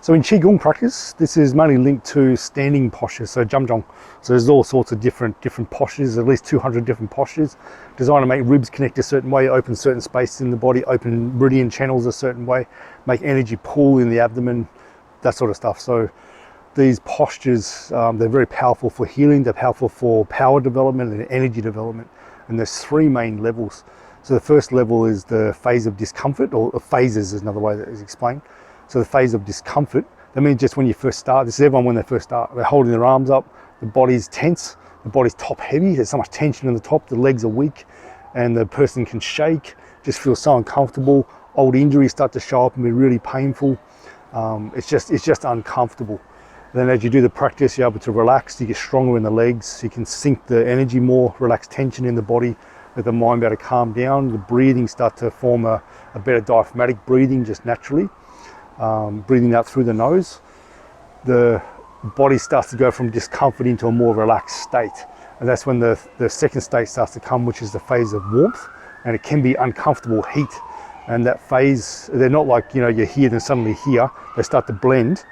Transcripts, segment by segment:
So in Qigong practice, this is mainly linked to standing postures, so Zhang. So there's all sorts of different postures, at least 200 different postures, designed to make ribs connect a certain way, open certain spaces in the body, open meridian channels a certain way, make energy pool in the abdomen, that sort of stuff. So these postures, they're very powerful for healing, they're powerful for power development and energy development. And there's three main levels. So the first level is the phase of discomfort, or phases is another way that is explained. So the phase of discomfort, that means just when you first start, this is everyone when they first start, they're holding their arms up, the body's tense, the body's top heavy, there's so much tension in the top, the legs are weak, and the person can shake, just feel so uncomfortable. Old injuries start to show up and be really painful. It's just uncomfortable. Then as you do the practice, you're able to relax, you get stronger in the legs, you can sink the energy more, relax tension in the body, let the mind be able to calm down, the breathing start to form a better diaphragmatic breathing just naturally. Breathing out through the nose, the body starts to go from discomfort into a more relaxed state, and that's when the second state starts to come, which is the phase of warmth, and it can be uncomfortable heat. And that phase, they're not like, you know, you're here then suddenly here, they start to blend,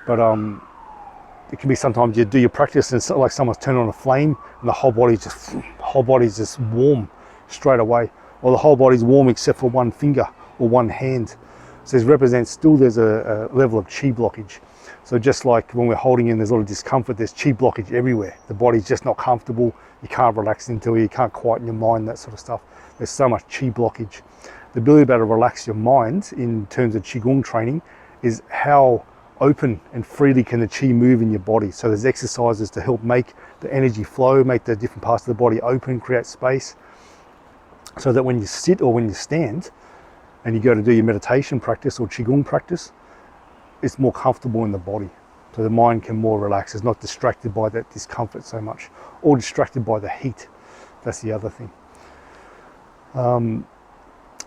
but it can be sometimes you do your practice and it's like someone's turned on a flame and the whole body's just warm straight away, or the whole body's warm except for one finger or one hand. So this represents there's a level of chi blockage. So just like when we're holding in, there's a lot of discomfort, there's chi blockage everywhere. The body's just not comfortable, you can't relax into it, you can't quieten your mind, that sort of stuff. There's so much chi blockage. The ability to be able to relax your mind in terms of Qigong training is how open and freely can the chi move in your body. So there's exercises to help make the energy flow, make the different parts of the body open, create space, so that when you sit or when you stand, and you go to do your meditation practice or Qigong practice, it's more comfortable in the body. So the mind can more relax, it's not distracted by that discomfort so much, or distracted by the heat. That's the other thing. So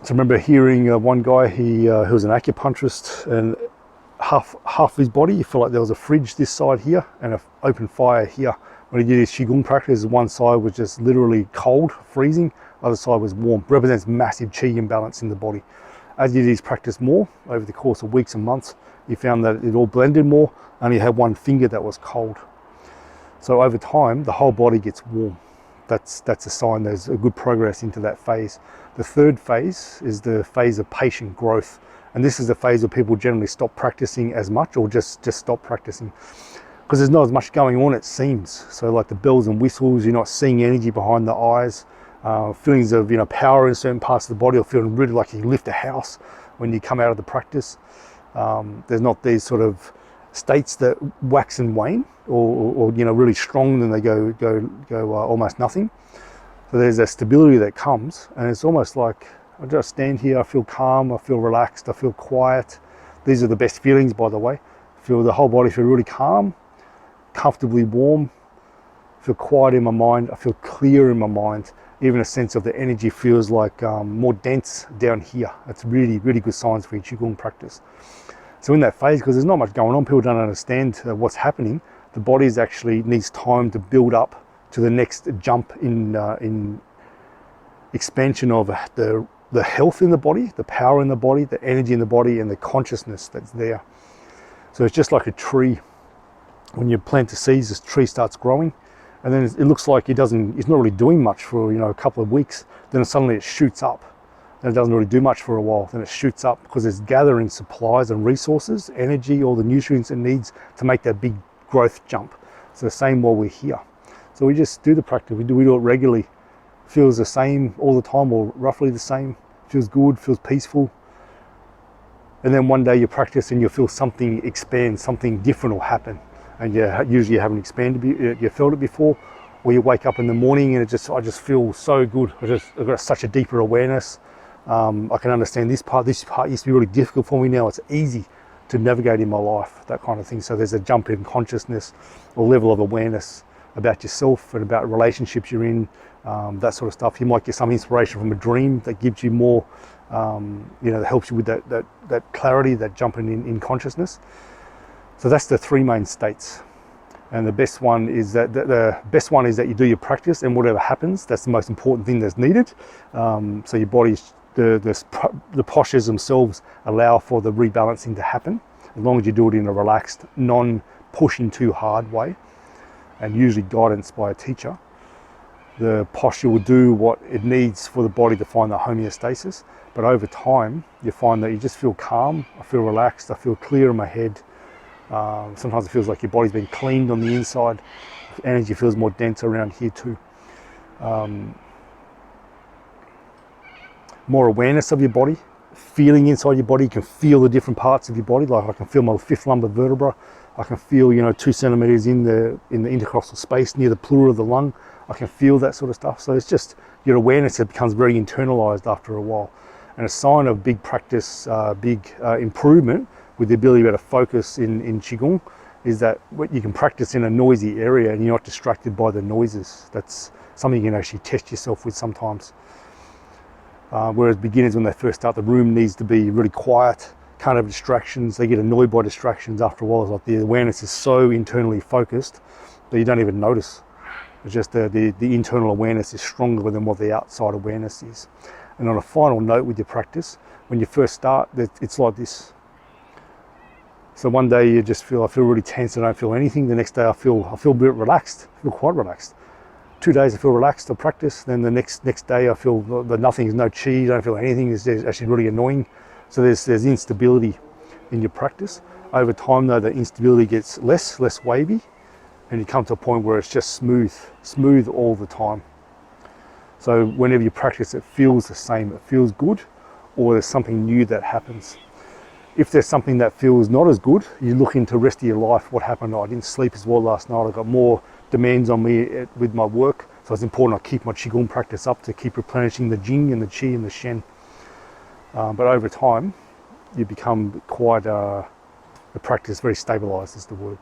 I remember hearing one guy, he was an acupuncturist, and half his body, you feel like there was a fridge this side here and an open fire here. When he did his Qigong practice, one side was just literally cold, freezing, other side was warm. Represents massive chi imbalance in the body. As you did his practice more, over the course of weeks and months, you found that it all blended more, only had one finger that was cold. So over time, the whole body gets warm. That's a sign there's a good progress into that phase. The third phase is the phase of patient growth. And this is the phase where people generally stop practicing as much, or just stop practicing, because there's not as much going on, it seems. So like the bells and whistles, you're not seeing energy behind the eyes. Feelings of, you know, power in certain parts of the body, or feeling really like you can lift a house when you come out of the practice. There's not these sort of states that wax and wane, or you know, really strong, then they go almost nothing. So there's a stability that comes, and it's almost like I just stand here, I feel calm, I feel relaxed, I feel quiet. These are the best feelings, by the way. Feel the whole body feel really calm, comfortably warm, feel quiet in my mind, I feel clear in my mind. Even a sense of the energy feels like more dense down here. That's really, really good signs for your Qigong practice. So in that phase, because there's not much going on, people don't understand what's happening, the body actually needs time to build up to the next jump in expansion of the health in the body, the power in the body, the energy in the body, and the consciousness that's there. So it's just like a tree. When you plant the seeds, this tree starts growing, and then it looks like it's not really doing much for, you know, a couple of weeks. Then suddenly it shoots up, and it doesn't really do much for a while. Then it shoots up because it's gathering supplies and resources, energy, all the nutrients it needs to make that big growth jump. So the same while we're here. So we just do the practice. We do it regularly. Feels the same all the time, or roughly the same. Feels good, feels peaceful. And then one day you practice and you feel something expand, something different will happen. And usually you haven't expanded, you felt it before, or you wake up in the morning and I just feel so good. I've got such a deeper awareness. I can understand this part used to be really difficult for me, now it's easy to navigate in my life, that kind of thing. So there's a jump in consciousness or level of awareness about yourself and about relationships you're in, that sort of stuff. You might get some inspiration from a dream that gives you more, that helps you with that clarity, that jumping in consciousness. So that's the three main states. And the best one is that you do your practice, and whatever happens, that's the most important thing that's needed. So your body's, the postures themselves allow for the rebalancing to happen. as long as you do it in a relaxed, non-pushing too hard way, and usually guidance by a teacher, the posture will do what it needs for the body to find the homeostasis. But over time, you find that you just feel calm, I feel relaxed, I feel clear in my head. Sometimes it feels like your body's been cleaned on the inside. Energy feels more dense around here too. More awareness of your body, feeling inside your body. You can feel the different parts of your body. Like I can feel my fifth lumbar vertebra. I can feel, 2 centimeters in the intercostal space near the pleura of the lung. I can feel that sort of stuff. So it's just your awareness that becomes very internalized after a while. And a sign of big practice, big improvement with the ability to focus in Qigong is that you can practice in a noisy area and you're not distracted by the noises. That's something you can actually test yourself with sometimes. Whereas beginners, when they first start, the room needs to be really quiet, can't have distractions. They get annoyed by distractions after a while. It's like the awareness is so internally focused that you don't even notice. It's just the internal awareness is stronger than what the outside awareness is. And on a final note with your practice, when you first start, it's like this. So one day you just I feel really tense, I don't feel anything. The next day I feel a bit relaxed, I feel quite relaxed. 2 days I feel relaxed, I practice. Then the next day I feel that nothing, is no chi, I don't feel anything. It's actually really annoying. So there's instability in your practice. Over time though, the instability gets less wavy, and you come to a point where it's just smooth all the time. So whenever you practice, it feels the same, it feels good, or there's something new that happens. If there's something that feels not as good, you look into the rest of your life. What happened? I didn't sleep as well last night. I got more demands on me with my work. So it's important I keep my Qigong practice up to keep replenishing the Jing and the Qi and the Shen. But over time, you become quite, the practice very stabilized is the word.